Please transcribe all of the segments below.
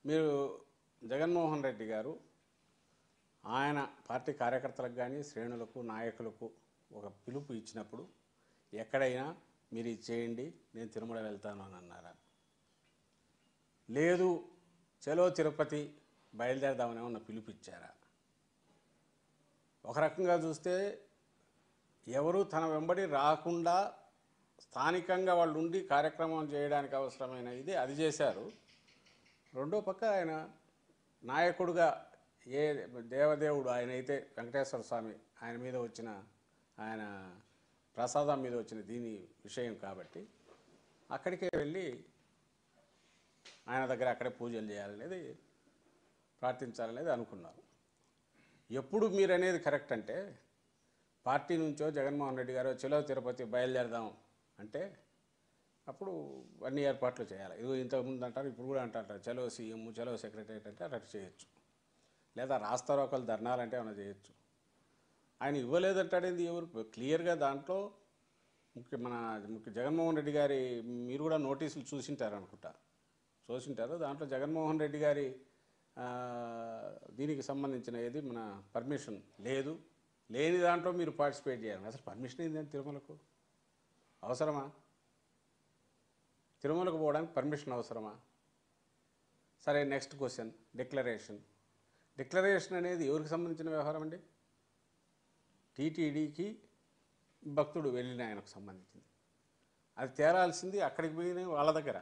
మీరు జగన్మోహన్ రెడ్డి గారు ఆయన పార్టీ కార్యకర్తలకు కానీ శ్రేణులకు నాయకులకు ఒక పిలుపు ఇచ్చినప్పుడు ఎక్కడైనా మీరు ఇది చేయండి నేను తిరుమల వెళ్తాను అని అన్నారా? లేదు చలో తిరుపతి బయలుదేరదామని ఏమన్నా పిలుపు ఇచ్చారా? ఒక రకంగా చూస్తే ఎవరు తన వెంబడి రాకుండా స్థానికంగా వాళ్ళు ఉండి కార్యక్రమం చేయడానికి అవసరమైన ఇది అది చేశారు. రెండో పక్క ఆయన నాయకుడుగా ఏ దేవదేవుడు ఆయన అయితే వెంకటేశ్వర స్వామి ఆయన మీద వచ్చిన ఆయన ప్రసాదం మీద వచ్చిన దీని విషయం కాబట్టి అక్కడికే వెళ్ళి ఆయన దగ్గర అక్కడే పూజలు చేయాలనేది ప్రార్థించాలనేది అనుకున్నారు. ఎప్పుడు మీరు అనేది కరెక్ట్ అంటే పార్టీ నుంచో జగన్మోహన్ రెడ్డి గారు చలో తిరుపతి బయలుదేరదాం అంటే అప్పుడు అన్ని ఏర్పాట్లు చేయాలి. ఇదిగో ఇంతకుముందు అంటారు, ఇప్పుడు కూడా అంటారు చలో సీఎం చలో సెక్రటరీ అంటే అట్లా చేయొచ్చు, లేదా రాస్తారోకలు ధర్నాలంటే ఏమైనా చేయొచ్చు. ఆయన ఇవ్వలేదంటాడేంది ఎవరు క్లియర్గా దాంట్లో మన జగన్మోహన్ రెడ్డి గారి మీరు కూడా నోటీసులు చూసింటారు. దాంట్లో జగన్మోహన్ రెడ్డి గారి దీనికి సంబంధించిన ఏది మన పర్మిషన్ లేదు, లేని దాంట్లో మీరు పార్టిసిపేట్ చేయాలి. అసలు పర్మిషన్ ఏంటంటే తిరుమలకు అవసరమా? తిరుమలకు పోవడానికి పర్మిషన్ అవసరమా? సరే, నెక్స్ట్ క్వశ్చన్ డిక్లరేషన్ అనేది ఎవరికి సంబంధించిన వ్యవహారం అండి? టీటీడీకి భక్తుడు వెళ్ళిన ఆయనకు సంబంధించింది. అది తేరాల్సింది అక్కడికి పోయిన వాళ్ళ దగ్గర.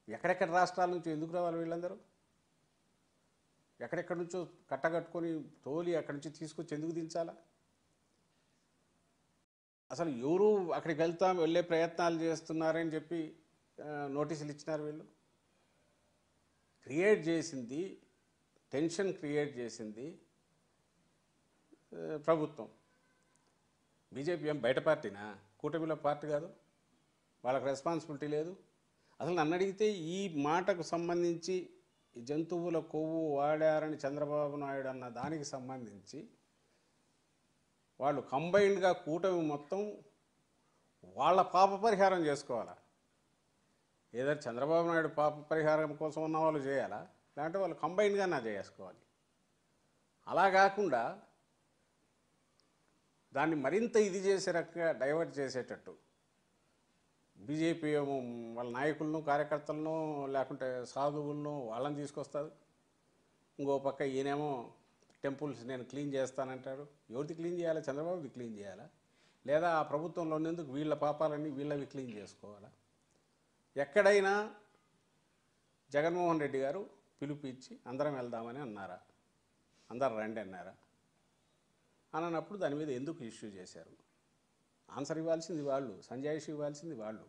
ఎక్కడెక్కడ రాష్ట్రాల నుంచి ఎందుకు రావాలి వీళ్ళందరూ? ఎక్కడెక్కడి నుంచో కట్టగట్టుకొని తోలి అక్కడి నుంచి తీసుకొచ్చి ఎందుకు దించాలా? అసలు ఎవరు అక్కడికి వెళ్ళే ప్రయత్నాలు చేస్తున్నారని చెప్పి నోటీసులు ఇచ్చినారు వీళ్ళు. టెన్షన్ క్రియేట్ చేసింది ప్రభుత్వం. బీజేపీ ఏం బయట పార్టీనా? కూటమిలో పార్టీ కాదు, వాళ్ళకి రెస్పాన్సిబిలిటీ లేదు. అసలు నన్ను అడిగితే ఈ మాటకు సంబంధించి జంతువుల కొవ్వు వాడారని చంద్రబాబు నాయుడు అన్న దానికి సంబంధించి వాళ్ళు కంబైన్డ్గా కూటమి మొత్తం వాళ్ళ పాప పరిహారం చేసుకోవాలా? ఏదో చంద్రబాబు నాయుడు పాప పరిహారం కోసం ఉన్న వాళ్ళు చేయాలా, లేదంటే వాళ్ళు కంబైన్డ్గా చేసుకోవాలి? అలా కాకుండా దాన్ని మరింత ఇది చేసే రకంగా డైవర్ట్ చేసేటట్టు బీజేపీ ఏమో వాళ్ళ నాయకులను కార్యకర్తలను లేకుంటే సాధువులను వాళ్ళని తీసుకొస్తారు. ఇంకో పక్క ఈయనేమో టెంపుల్స్ నేను క్లీన్ చేస్తానంటాడు. ఎవరిది క్లీన్ చేయాలా? చంద్రబాబుది క్లీన్ చేయాలా, లేదా ఆ ప్రభుత్వంలో ఉన్నందుకు వీళ్ళ పాపాలన్నీ వీళ్ళవి క్లీన్ చేసుకోవాలా? ఎక్కడైనా జగన్మోహన్ రెడ్డి గారు పిలుపు ఇచ్చి అందరం వెళ్దామని అన్నారా? అందరు రండి అన్నారా? అన్నప్పుడు దాని మీద ఎందుకు ఇష్యూ చేశారు? ఆన్సర్ ఇవ్వాల్సింది వాళ్ళు, సంజాయిషి ఇవ్వాల్సింది వాళ్ళు.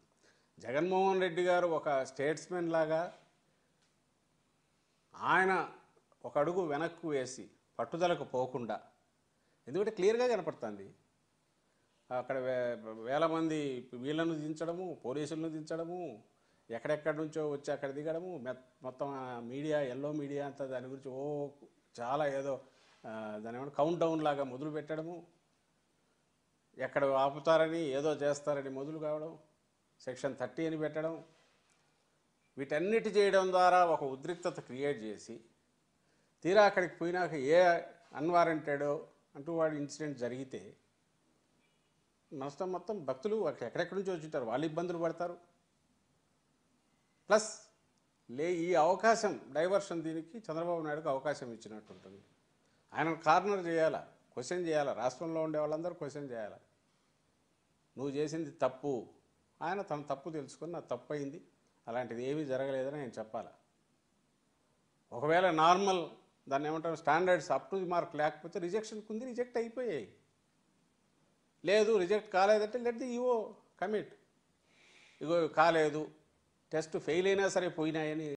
జగన్మోహన్ రెడ్డి గారు ఒక స్టేట్స్మెన్ లాగా ఆయన ఒక అడుగు వెనక్కు వేసి పట్టుదలకు పోకుండా, ఎందుకంటే క్లియర్గా కనపడుతుంది అక్కడ వేల మంది వీళ్ళను దించడము, పోలీసులను దించడము, ఎక్కడెక్కడి నుంచో వచ్చి అక్కడ దిగడము, మొత్తం మీడియా ఎల్లో మీడియా అంతా దాని గురించి చాలా ఏదో దాని ఏమన్నా కౌంట్ డౌన్ లాగా మొదలు పెట్టడము, ఎక్కడ ఆపుతారని ఏదో చేస్తారని మొదలు కావడం, సెక్షన్ 30 అని పెట్టడం, వీటన్నిటి చేయడం ద్వారా ఒక ఉద్రిక్తత క్రియేట్ చేసి తీరా అక్కడికి పోయినాక ఏ అన్వారంటెడో అంటూ వాడి ఇన్సిడెంట్ జరిగితే మొత్తం భక్తులు ఎక్కడెక్కడి నుంచి వచ్చింటారు, వాళ్ళు ఇబ్బందులు పడతారు. ప్లస్ ఈ అవకాశం డైవర్షన్ దీనికి చంద్రబాబు నాయుడుకు అవకాశం ఇచ్చినట్టు ఉంటుంది. ఆయన కార్నర్ చేయాలా, క్వశ్చన్ చేయాలా, రాష్ట్రంలో ఉండే వాళ్ళందరూ క్వశ్చన్ చేయాలా. నువ్వు చేసింది తప్పు, ఆయన తన తప్పు తెలుసుకొని నా తప్పు అయింది, అలాంటిది ఏమీ జరగలేదని ఆయన చెప్పాలా. ఒకవేళ నార్మల్ దాన్ని ఏమంటారు standards up to the mark లేకపోతే రిజెక్షన్కి ఉంది, రిజెక్ట్ అయిపోయాయి. లేదు రిజెక్ట్ కాలేదంటే లెట్ ది ఈవో కమిట్, ఇగో కాలేదు, టెస్ట్ ఫెయిల్ అయినా సరే పోయినాయని